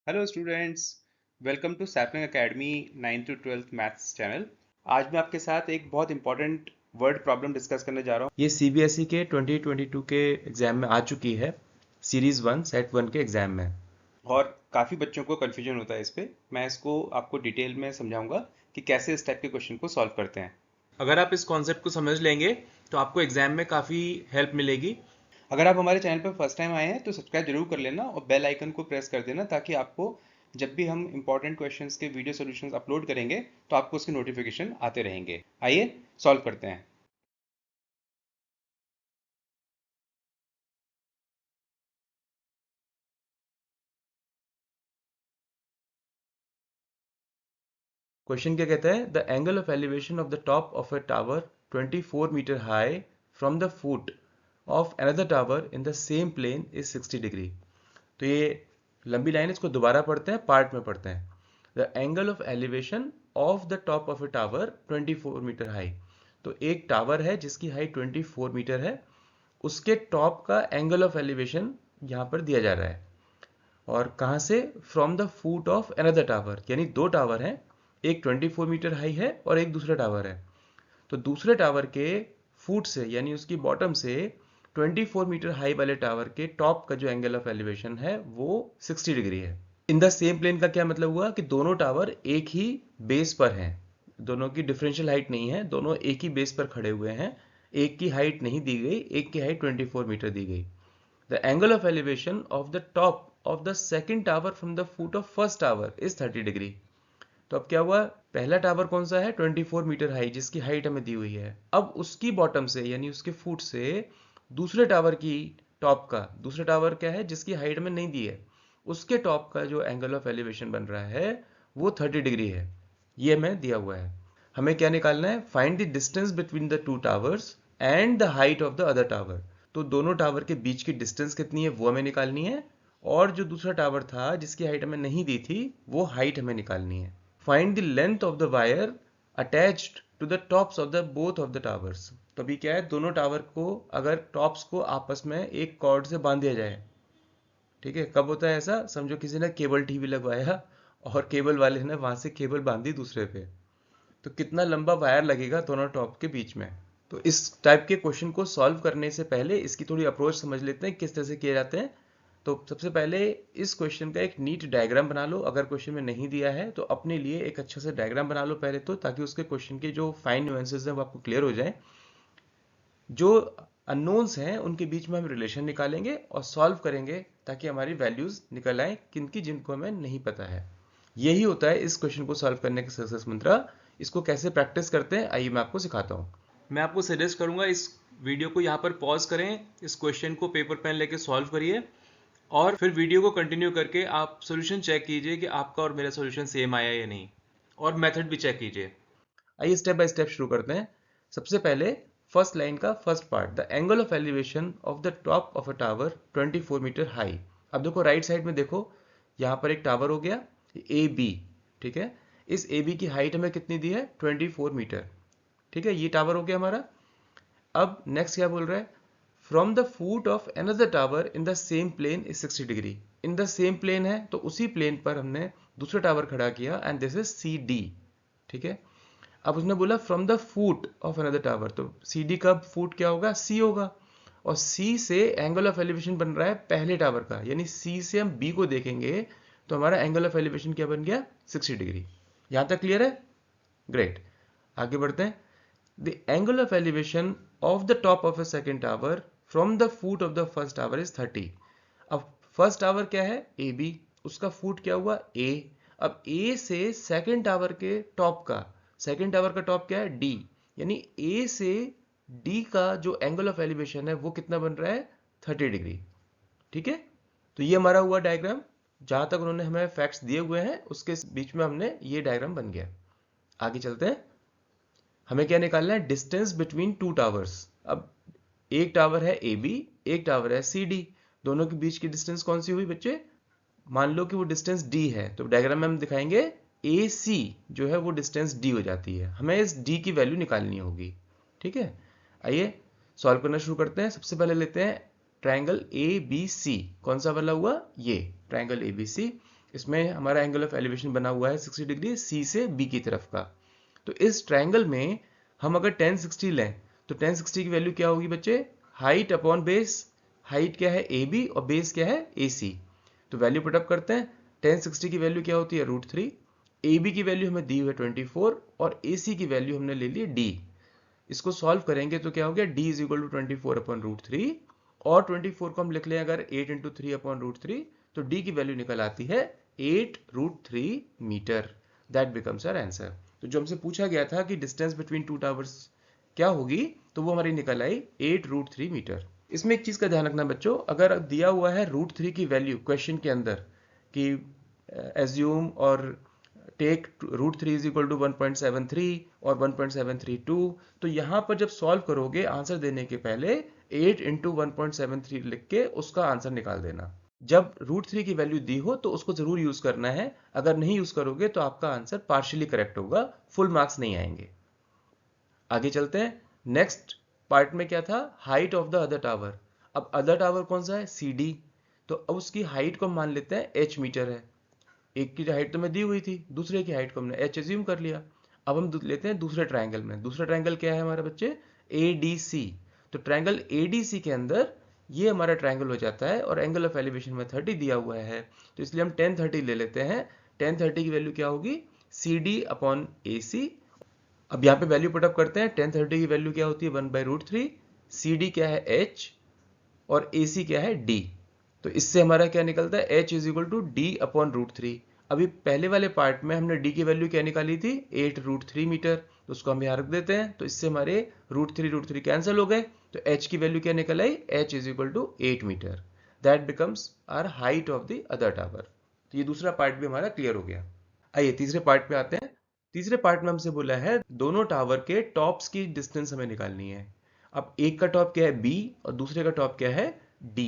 Hello students, welcome to Sapling Academy 9th to 12th maths channel. आज मैं आपके साथ एक बहुत इंपॉर्टेंट वर्ड प्रॉब्लम डिस्कस करने जा रहा हूँ। ये सीबीएसई के 2022 के एग्जाम में आ चुकी है, सीरीज 1 सेट 1 के एग्जाम में, और काफ़ी बच्चों को कन्फ्यूजन होता है इस पे। मैं इसको आपको डिटेल में समझाऊंगा कि कैसे इस टाइप के क्वेश्चन को सॉल्व करते हैं। अगर आप इस कॉन्सेप्ट को समझ लेंगे तो आपको एग्जाम में काफ़ी हेल्प मिलेगी। अगर आप हमारे चैनल पर फर्स्ट टाइम आए हैं तो सब्सक्राइब जरूर कर लेना और बेल आइकन को प्रेस कर देना, ताकि आपको जब भी हम इंपॉर्टेंट क्वेश्चंस के वीडियो सॉल्यूशंस अपलोड करेंगे तो आपको उसके नोटिफिकेशन आते रहेंगे। आइए सॉल्व करते हैं। क्वेश्चन क्या कहता है? The angle of elevation of the top of a tower 24 metre high from the foot of another tower in the same plane is 60 degree. तो ये लंबी लाइन, इसको दोबारा पढ़ते हैं, पार्ट में पढ़ते हैं। The angle of elevation of the top of a tower 24 metre high. तो एक टावर है जिसकी हाइट 24 मीटर है, उसके टॉप का एंगल ऑफ एलिवेशन यहाँ पर दिया जा रहा है। और कहाँ से? From the foot of another tower, यानी दो टावर हैं, एक 24 मीटर हाई है और एक दूसरा टावर है। तो दूसरे टावर के फुट से, यानी उसकी बॉटम से 24 मीटर हाई वाले टावर के टॉप का जो एंगल ऑफ एलिवेशन है वो 60 डिग्री है। इन द सेम प्लेन का क्या मतलब हुआ कि दोनों टावर एक ही बेस पर हैं, दोनों की डिफरेंशियल हाइट नहीं है, दोनों एक ही बेस पर खड़े हुए हैं। एक की हाइट नहीं दी गई, एक की हाइट 24 मीटर दी गई। The angle of elevation of the top of the second tower from the foot of first tower is 30 degree. तो अब क्या हुआ? पहला टावर कौन सा है? 24 मीटर हाई, जिसकी हाइट हमें दी हुई है। अब उसकी बॉटम से, यानी उसके फुट से दूसरे टावर की टॉप का, दूसरा टावर क्या है जिसकी हाइट हमें नहीं दी है, उसके टॉप का जो एंगल ऑफ एलिवेशन बन रहा है वो 30 डिग्री है। ये हमें दिया हुआ है। हमें क्या निकालना है? Find the distance between the two towers and the height of the other tower. तो दोनों टावर के बीच की डिस्टेंस कितनी है वो हमें निकालनी है, और जो दूसरा टावर था जिसकी हाइट हमें नहीं दी थी वो हाइट हमें निकालनी है। Find the length of the wire attached to the tops of the both of the towers. तो अभी क्या है, दोनों टावर को अगर टॉप्स को आपस में एक कॉर्ड से बांध दिया जाए, ठीक है, कब होता है ऐसा? समझो किसी ने केबल टीवी लगवाया और केबल वाले ने वहां से केबल बांधी दूसरे पे, तो कितना लंबा वायर लगेगा दोनों टॉप के बीच में। तो इस टाइप के क्वेश्चन को सॉल्व करने से पहले इसकी थोड़ी अप्रोच समझ लेते हैं किस तरह से किए जाते हैं। तो सबसे पहले इस क्वेश्चन का एक नीट डायग्राम बना लो। अगर क्वेश्चन में नहीं दिया है तो अपने लिए एक अच्छा सा डायग्राम बना लो पहले तो, ताकि उसके क्वेश्चन के जो फाइन न्यूएंसेस हैं वो आपको क्लियर हो जाए। जो अननोन्स हैं उनके बीच में हम रिलेशन निकालेंगे और सॉल्व करेंगे, ताकि हमारी वैल्यूज निकल आए किनकी जिनको हमें नहीं पता है। यही होता है इस क्वेश्चन को सॉल्व करने का सक्सेस मंत्र। इसको कैसे प्रैक्टिस करते हैं आइए मैं आपको सिखाता हूँ। मैं आपको सजेस्ट करूंगा इस वीडियो को यहाँ पर पॉज करें, इस क्वेश्चन को पेपर पेन लेके सॉल्व करिए, और फिर वीडियो को कंटिन्यू करके आप सॉल्यूशन चेक कीजिए कि आपका और मेरा सॉल्यूशन सेम आया या नहीं, और मेथड भी चेक कीजिए। आइए स्टेप बाय स्टेप शुरू करते हैं। सबसे पहले फर्स्ट लाइन का first part, the angle of elevation of the top of a tower 24 metre high. अब देखो राइट साइड में देखो, यहाँ पर एक टावर हो गया ए बी, ठीक है। इस ए बी की हाइट हमें कितनी दी है? 24 मीटर, ठीक है, ये टावर हो गया हमारा। अब नेक्स्ट क्या बोल रहा है? From the foot of another tower in the same plane is 60 degree. In the same plane है तो उसी प्लेन पर हमने दूसरा टावर खड़ा किया, and this is C D, ठीक है। अब उसने बोला from the foot of another tower, तो सी डी का फुट क्या होगा? सी होगा, और सी से एंगल ऑफ एलिवेशन बन रहा है पहले टावर का, यानी सी से हम बी को देखेंगे तो हमारा एंगल ऑफ एलिवेशन क्या बन गया? 60 डिग्री। यहां तक क्लियर है? ग्रेट, आगे बढ़ते हैं। The angle of elevation of the top of a second tower from the foot of the first tower is 30। अब फर्स्ट टावर क्या है? ए बी, उसका फुट क्या हुआ? ए। अब ए से सेकेंड टावर के टॉप का, सेकेंड टावर का टॉप क्या है? डी, यानी ए से डी का जो एंगल ऑफ एलिवेशन है वो कितना बन रहा है? 30 डिग्री, ठीक है। तो ये हमारा हुआ डायग्राम। जहां तक उन्होंने हमें फैक्ट्स दिए हुए हैं उसके बीच में हमने ये डायग्राम बन गया। आगे चलते हैं। हमें क्या निकालना है? Distance between two towers. अब एक टावर है ए बी, एक टावर है सी डी, दोनों के बीच की डिस्टेंस कौन सी हुई बच्चे? मान लो कि वो डिस्टेंस डी है, तो डायग्राम में हम दिखाएंगे ए सी जो है वो डिस्टेंस डी हो जाती है। हमें इस डी की वैल्यू निकालनी होगी, ठीक है। आइए सॉल्व करना शुरू करते हैं। सबसे पहले लेते हैं ट्रायंगल ए बी सी। कौन सा वाला हुआ? ये ट्रायंगल ए बी सी। इसमें हमारा एंगल ऑफ एलिवेशन बना हुआ है 60 डिग्री सी से बी की तरफ का। तो इस ट्रायंगल में हम अगर 1060 लें तो 1060 की वैल्यू क्या होगी बच्चे, हाइट अपॉन बेस। हाइट क्या है ए बी और बेस क्या है ए सी। तो वैल्यू पुटअप करते हैं। 1060 की वैल्यू क्या होती है √3, ए बी की वैल्यू हमें दी हुई है 24 और ए सी की वैल्यू हमने ले ली डी। इसको सॉल्व करेंगे तो क्या हो गया, d is equal to 24 upon √3 और 24 को हम लिख लें अगर 8 इंटू 3 अपॉन √3 तो d की वैल्यू निकल आती है 8√3 metre. That becomes our answer. तो जो हमसे पूछा गया था कि डिस्टेंस बिटवीन टू टावर्स क्या होगी, तो वो हमारी निकल आई 8√3 मीटर। इसमें एक चीज का ध्यान रखना बच्चों, अगर दिया हुआ है √3 की वैल्यू क्वेश्चन के अंदर कि एज्यूम और टेक √3 इज इक्वल टू 1.73 और 1.732, तो यहां पर जब सॉल्व करोगे आंसर देने के पहले 8 इंटू 1.73 लिख के उसका आंसर निकाल देना। जब √3 की वैल्यू दी हो तो उसको जरूर यूज करना है, अगर नहीं यूज करोगे तो आपका आंसर पार्शियली करेक्ट होगा, फुल मार्क्स नहीं आएंगे। आगे चलते हैं। नेक्स्ट पार्ट में क्या था, height of the other tower. अब अदर टावर कौन सा है, CD। तो अब उसकी हाइट को मान लेते हैं h मीटर है। एक की हाइट तो मैं दी हुई थी, दूसरे की हाइट को हमने h एज्यूम कर लिया। अब हम लेते हैं दूसरे ट्रायंगल में। दूसरा ट्रायंगल क्या है हमारे बच्चे, ADC। तो ट्रायंगल ADC के अंदर ये हमारा ट्रायंगल हो जाता है और एंगल ऑफ एलिवेशन में 30 दिया हुआ है, तो इसलिए हम 1030 ले लेते हैं। 1030 की वैल्यू क्या होगी, CD अपॉन AC। अब यहाँ पे वैल्यू पुटअप करते हैं। 1030 की वैल्यू क्या होती है 1/√3, CD क्या है h और AC क्या है d। तो इससे हमारा क्या निकलता है, h is equal to d upon √3। अभी पहले वाले पार्ट में हमने d की वैल्यू क्या निकाली थी, 8√3 मीटर। तो उसको हम यहाँ रख देते हैं, तो इससे हमारे √3 कैंसिल हो गए। तो h की वैल्यू क्या निकल आई, h is equal to 8 metre. That becomes our height of the other tower. तो ये दूसरा पार्ट भी हमारा क्लियर हो गया। आइए तीसरे पार्ट पे आते हैं। तीसरे पार्ट में हमसे बोला है दोनों टावर के टॉप्स की डिस्टेंस हमें निकालनी है। अब एक का टॉप क्या है B और दूसरे का टॉप क्या है D।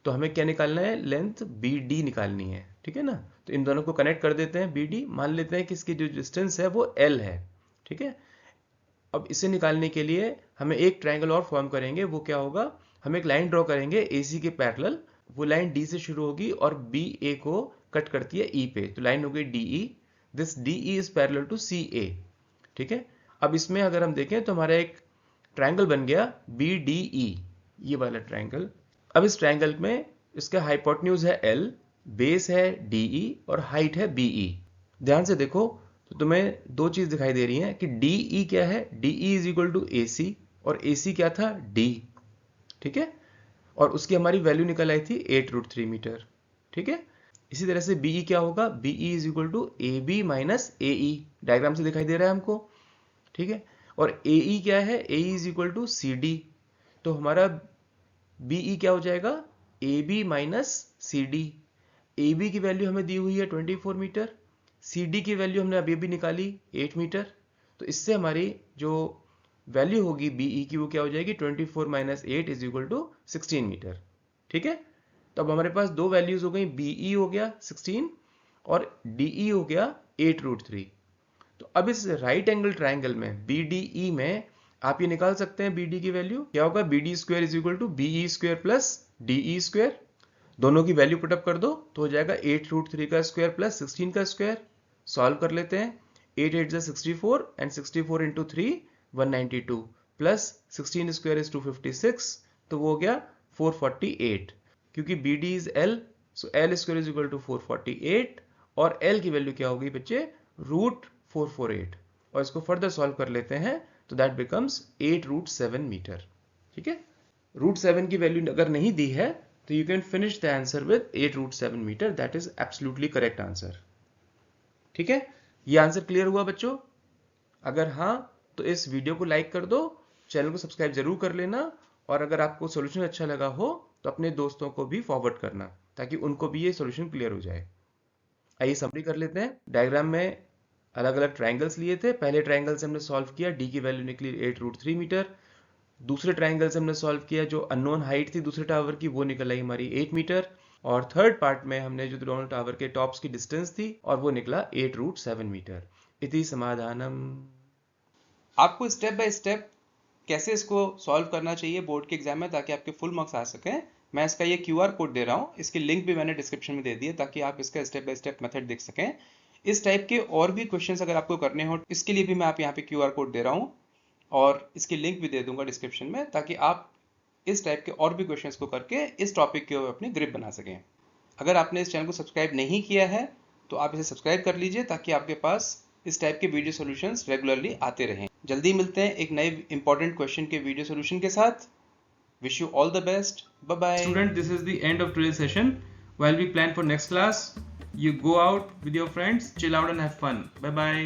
तो हमें क्या निकालना है, लेंथ BD निकालनी है, ठीक है ना। तो इन दोनों को कनेक्ट कर देते हैं। BD मान लेते हैं कि इसकी जो डिस्टेंस है वो L है, ठीक है। अब इसे निकालने के लिए हमें एक ट्रायंगल और फॉर्म करेंगे। वो क्या होगा, हम एक लाइन ड्रॉ करेंगे AC के पैरेलल। वो लाइन D से शुरू होगी और BA को कट करती है E पे, तो लाइन हो गई DE। This DE is parallel to CA, ठीक है। अब इसमें अगर हम देखें तो हमारा एक ट्रायंगल बन गया BDE, ये वाला ट्रायंगल। अब इस ट्रायंगल में इसका हाइपोटेन्यूज है L, बेस है DE और हाइट है BE। ध्यान से देखो तो तुम्हें दो चीज दिखाई दे रही है कि DE क्या है, DE is equal to AC और AC क्या था D, ठीक है। और उसकी हमारी वैल्यू निकल आई थी 8√3 मीटर, ठीक है। इसी तरह से BE क्या होगा, BE is equal to AB minus AE, diagram से दिखाई दे रहा है हमको, ठीक है। और AE क्या है, AE is equal to CD। तो हमारा BE क्या हो जाएगा, AB माइनस CD। AB की वैल्यू हमें दी हुई है 24 मीटर, CD की वैल्यू हमने अभी अभी निकाली 8 मीटर। तो इससे हमारी जो वैल्यू होगी BE की वो क्या हो जाएगी, 24 minus 8 is equal to 16 metre, ठीक है। तो अब हमारे पास दो वैल्यूज हो गई, BE हो गया 16 और DE हो गया 8√3। तो अब इस राइट एंगल ट्राइंगल में BDE में आप ये निकाल सकते हैं BD की वैल्यू क्या होगा, BD square is equal to BE square plus DE square. दोनों की वैल्यू पुटअप कर दो तो हो जाएगा 8√3 का स्क्वायर प्लस 16 का स्क्वायर। सॉल्व कर लेते हैं। 8 8 64 and 64 into 3 192 plus 16 square is 256, तो वो हो गया 448। क्योंकि BD is L, so L square is equal to 448 और L की वैल्यू क्या होगी बच्चे, √448। और इसको फर्दर सॉल्व कर लेते हैं तो दैट बिकम्स 8√7 मीटर, ठीक है। √7 की वैल्यू अगर नहीं दी है तो you can finish the answer with 8√7 metre. that is absolutely correct answer, ठीक है। ये आंसर क्लियर हुआ बच्चों? अगर हाँ तो इस वीडियो को लाइक कर दो, चैनल को सब्सक्राइब जरूर कर लेना और अगर आपको सॉल्यूशन अच्छा लगा हो तो अपने दोस्तों को भी फॉरवर्ड करना ताकि उनको भी ये सॉल्यूशन क्लियर हो जाए। आइए समरी कर लेते हैं। डायग्राम में अलग अलग ट्राइंगल्स लिए थे। पहले ट्राइंगल से हमने सॉल्व किया, D की वैल्यू निकली 8√3 मीटर। दूसरे ट्राइंगल से हमने सॉल्व किया, जो अननोन हाइट थी दूसरे टावर की वो निकल आई हमारी 8 मीटर। और थर्ड पार्ट में हमने जो दोनों टावर के टॉप्स की डिस्टेंस थी और वो निकला 8√7 मीटर। इति समाधानम। आपको स्टेप बाय स्टेप कैसे इसको सॉल्व करना चाहिए बोर्ड के एग्जाम में ताकि आपके फुल मार्क्स आ सकें, मैं इसका ये QR कोड दे रहा हूँ, इसकी लिंक भी मैंने डिस्क्रिप्शन में दे दी है ताकि आप इसका स्टेप बाय स्टेप मेथड देख सकें। इस टाइप के और भी क्वेश्चंस अगर आपको करने हो, इसके लिए भी मैं आप यहाँ पे QR कोड दे रहा हूँ और इसकी लिंक भी दे दूंगा डिस्क्रिप्शन में, ताकि आप इस टाइप के और भी क्वेश्चंस को करके इस टॉपिक के ऊपर अपनी ग्रिप बना सकें। अगर आपने इस चैनल को सब्सक्राइब नहीं किया है तो आप इसे सब्सक्राइब कर लीजिए ताकि आपके पास इस टाइप के वीडियो सॉल्यूशंस रेगुलरली आते रहें। जल्दी मिलते हैं एक नए इंपॉर्टेंट क्वेश्चन के वीडियो सॉल्यूशन के साथ। Wish you all the best. Bye bye. Student, this is the end of today's session. While we plan for next class, you go out with your friends, chill out and have fun. Bye bye.